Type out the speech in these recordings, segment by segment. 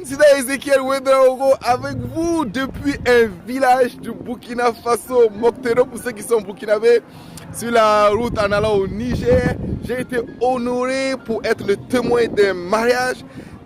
C'est Ezekiel Ouedraogo avec vous depuis un village du Burkina Faso, Moctero pour ceux qui sont burkinabés, sur la route en allant au Niger. J'ai été honoré pour être le témoin d'un mariage.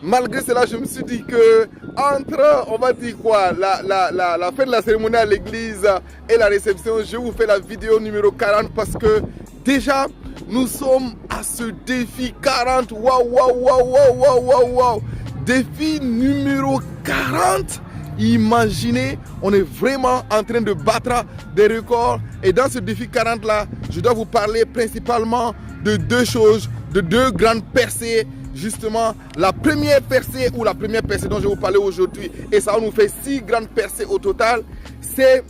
Malgré cela, je me suis dit que entre, on va dire quoi, la fin de la cérémonie à l'église et la réception, je vous fais la vidéo numéro 40 parce que déjà, nous sommes à ce défi 40. Waouh, waouh, waouh, waouh, waouh, waouh, waouh. Défi numéro 40. Imaginez, on est vraiment en train de battre des records. Et dans ce défi 40 là, je dois vous parler principalement de deux choses, de deux grandes percées. Justement, la première percée ou la première percée dont je vais vous parler aujourd'hui, et ça nous fait 6 grandes percées au total, c'est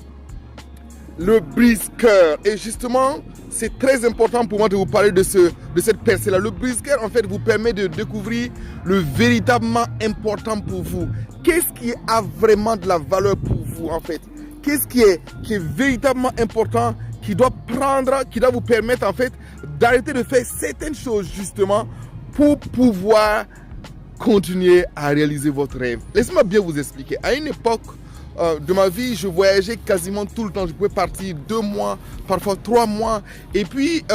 le brise-cœur. Et justement, c'est très important pour moi de vous parler de cette percée-là. Le brise-cœur, en fait, vous permet de découvrir le véritablement important pour vous. Qu'est-ce qui a vraiment de la valeur pour vous, en fait? Qu'est-ce qui est véritablement important, qui doit vous permettre, en fait, d'arrêter de faire certaines choses, justement, pour pouvoir continuer à réaliser votre rêve. Laissez-moi bien vous expliquer. À une époque de ma vie, je voyageais quasiment tout le temps. Je pouvais partir 2 mois, parfois 3 mois. Et puis,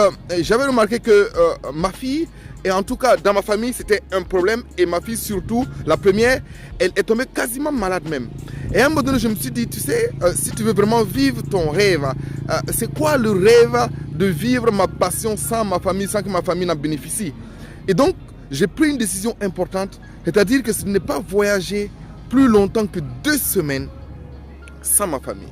j'avais remarqué que ma fille, et en tout cas dans ma famille, c'était un problème. Et ma fille surtout, la première, elle est tombée quasiment malade même. Et à un moment donné, je me suis dit, tu sais, si tu veux vraiment vivre ton rêve, c'est quoi le rêve de vivre ma passion sans ma famille, sans que ma famille n'en bénéficie? Et donc, j'ai pris une décision importante, c'est-à-dire que ce n'est pas voyager plus longtemps que 2 semaines sans ma famille.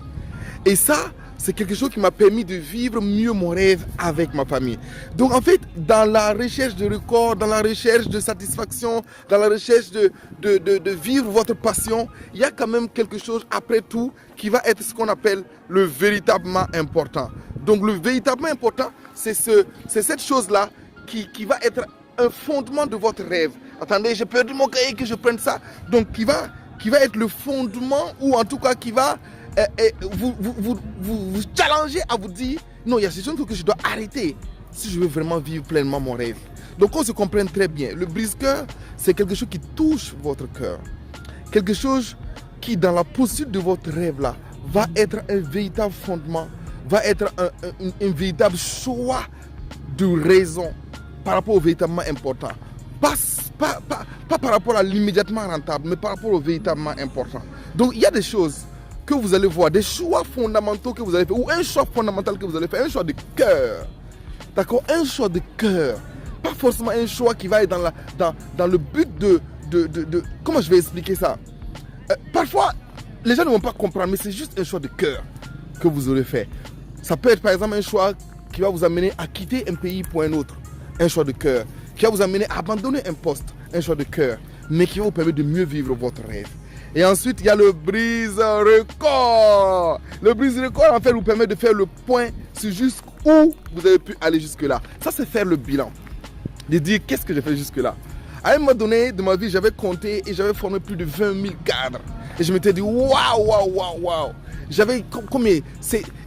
Et ça, c'est quelque chose qui m'a permis de vivre mieux mon rêve avec ma famille. Donc en fait, dans la recherche de records, dans la recherche de satisfaction, dans la recherche de vivre votre passion, il y a quand même quelque chose après tout qui va être ce qu'on appelle le véritablement important. Donc le véritablement important, c'est cette chose-là qui va être un fondement de votre rêve. Attendez, j'ai perdu mon cahier, que je prenne ça. Donc qui va être le fondement, ou en tout cas qui va vous challenger à vous dire non, il y a ces choses que je dois arrêter si je veux vraiment vivre pleinement mon rêve. Donc on se comprenne très bien. Le brise-cœur, c'est quelque chose qui touche votre cœur. Quelque chose qui, dans la poursuite de votre rêve là, va être un véritable fondement, va être un véritable choix de raison par rapport au véritablement important. Pas par rapport à l'immédiatement rentable, mais par rapport au véritablement important. Donc il y a des choses que vous allez voir, des choix fondamentaux que vous allez faire, ou un choix fondamental que vous allez faire, un choix de cœur. D'accord? Un choix de cœur. Pas forcément un choix qui va être dans le but de... Comment je vais expliquer ça? Parfois, les gens ne vont pas comprendre, mais c'est juste un choix de cœur que vous aurez fait. Ça peut être par exemple un choix qui va vous amener à quitter un pays pour un autre. Un choix de cœur. Qui va vous amener à abandonner un poste. Un choix de cœur. Mais qui va vous permettre de mieux vivre votre rêve. Et ensuite, il y a le brise-record. Le brise-record, en fait, vous permet de faire le point sur jusqu'où vous avez pu aller jusque-là. Ça, c'est faire le bilan. De dire, qu'est-ce que j'ai fait jusque-là? À un moment donné de ma vie, j'avais compté et j'avais formé plus de 20 000 cadres. Et je m'étais dit, waouh, waouh, waouh, waouh. J'avais combien?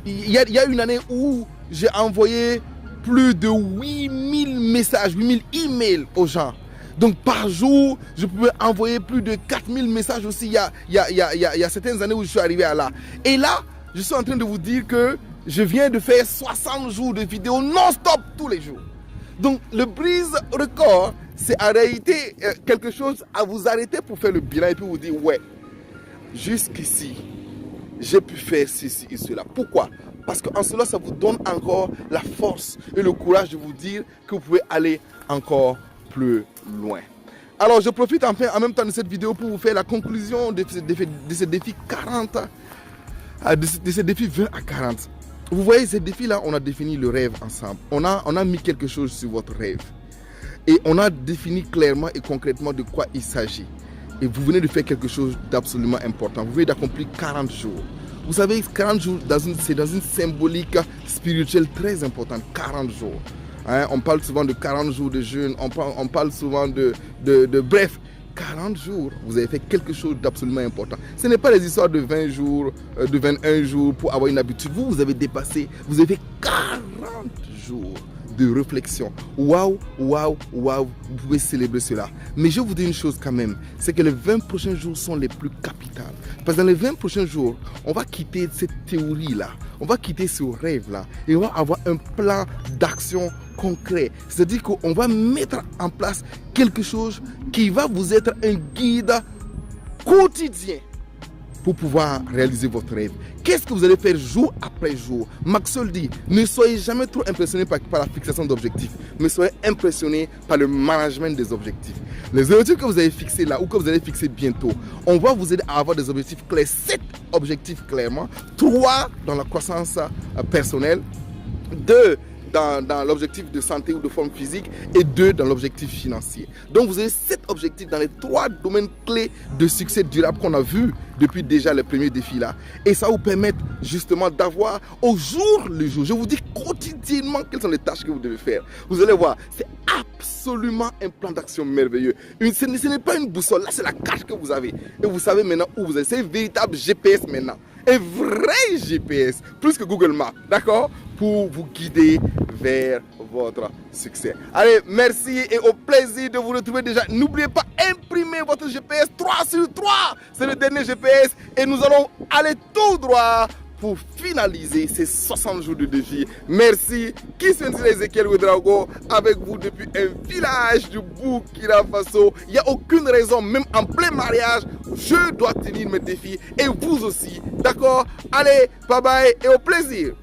Il y a une année où j'ai envoyé plus de 8000 messages, 8000 emails aux gens. Donc par jour, je pouvais envoyer plus de 4000 messages aussi. Il y a certaines années où je suis arrivé à là. Et là, je suis en train de vous dire que je viens de faire 60 jours de vidéos non-stop tous les jours. Donc le brise record, c'est en réalité quelque chose à vous arrêter pour faire le bilan et puis vous dire, ouais, jusqu'ici, j'ai pu faire ceci et cela. Pourquoi? Parce qu'en cela, ça vous donne encore la force et le courage de vous dire que vous pouvez aller encore plus loin. Alors, je profite en même temps de cette vidéo pour vous faire la conclusion de ce défi 40, de ce défi 20 à 40. Vous voyez, ces défis-là, on a défini le rêve ensemble. On a mis quelque chose sur votre rêve. Et on a défini clairement et concrètement de quoi il s'agit. Et vous venez de faire quelque chose d'absolument important. Vous venez d'accomplir 40 jours. Vous savez, 40 jours, c'est dans une symbolique spirituelle très importante. 40 jours. Hein, on parle souvent de 40 jours de jeûne. On parle souvent bref, 40 jours, vous avez fait quelque chose d'absolument important. Ce n'est pas les histoires de 20 jours, de 21 jours pour avoir une habitude. Vous avez dépassé, vous avez fait 40 jours de réflexion. Waouh, waouh, waouh, vous pouvez célébrer cela. Mais je vous dis une chose quand même, c'est que les 20 prochains jours sont les plus capitales. Parce que dans les 20 prochains jours, on va quitter cette théorie-là, on va quitter ce rêve-là et on va avoir un plan d'action concret. C'est-à-dire qu'on va mettre en place quelque chose qui va vous être un guide quotidien pour pouvoir réaliser votre rêve. Qu'est-ce que vous allez faire jour après jour? Maxwell dit, ne soyez jamais trop impressionné par la fixation d'objectifs, mais soyez impressionné par le management des objectifs. Les objectifs que vous avez fixés là ou que vous allez fixer bientôt, on va vous aider à avoir des objectifs clairs, 7 objectifs clairement, 3 dans la croissance personnelle, 2 dans l'objectif de santé ou de forme physique et 2 dans l'objectif financier. Donc vous avez 7 objectifs dans les 3 domaines clés de succès durable qu'on a vu depuis déjà les premiers défis là. Et ça vous permet justement d'avoir au jour le jour, je vous dis quotidiennement quelles sont les tâches que vous devez faire. Vous allez voir, c'est absolument un plan d'action merveilleux. Ce n'est pas une boussole, là c'est la carte que vous avez. Et vous savez maintenant où vous êtes. C'est un véritable GPS maintenant. Un vrai GPS, plus que Google Maps, d'accord? Pour vous guider vers votre succès. Allez, merci et au plaisir de vous retrouver déjà. N'oubliez pas, imprimez votre GPS 3 sur 3. C'est le dernier GPS et nous allons aller tout droit pour finaliser ces 60 jours de défi. Merci. Qui sont Ezekiel Ouedraogo avec vous depuis un village du Burkina Faso. Il n'y a aucune raison, même en plein mariage, je dois tenir mes défis et vous aussi. D'accord? Allez, bye bye et au plaisir.